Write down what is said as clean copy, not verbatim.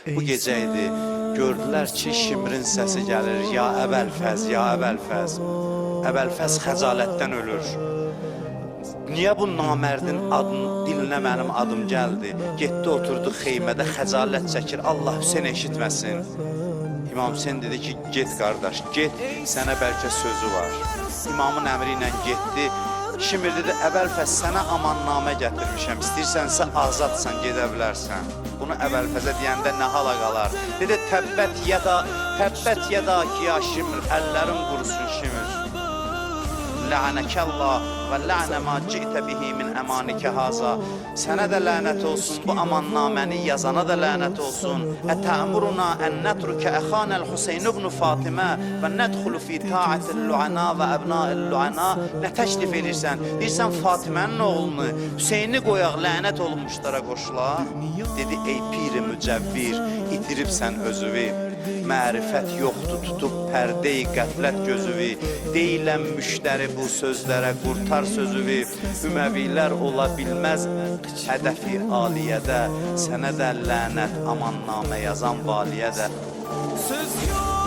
Bu gecə idi. Gördülər ki, Şimrin səsi gəlir. Ya Əbəlfəz, ya Əbəlfəz. Əbəlfəz xəcalətdən ölür. Niyə bu namərdin dilinə mənim adım gəldi? Getdi, oturdu xeymədə, xəcalət çəkir. Allah Hüseyin eşitməsin. İmam Hüseyin dedi ki, get qardaş, get, sənə bəlkə sözü var. İmamın əmri ilə getdi. Şimir dedi, Əbəlfəz, sənə amannamə gətirmişəm. İstəyirsənsə azadsan, gedə bilərsən. Bunu Əbəlfəzə deyəndə nə hala qalar? Dedi, təbbət yəda ki, ya Şimir, əllərim qurusun Şimir. Lənəkəllah və lənə ma ci'tə bihi min əmanikə haza. Sənə də lənət olsun, bu amannaməni yazana da lənət olsun. Ətəmuruna ən nətrükə əxanəl Hüseyin ibn Fatimə və nədxulu fi ta'ətəl-lu'ana və əbna'əl-lu'ana. Nə təklif edirsən? Deyirsən Fatimənin oğlunu, Hüseyni qoyaq, lənət olunmuşlara qoşulaq. Dedi, ey piri mücəvvir, itiribsən özüvi. Mərifət yoxdur, tutub pərdeyi qəflət gözüvi. Deyilən müştəri bu sözlərə qurtar sözüvi. Üməvilər ola bilməz hədəfi aliyədə. Sənə də lənət amannamə yazan valiyədə. Söz yok.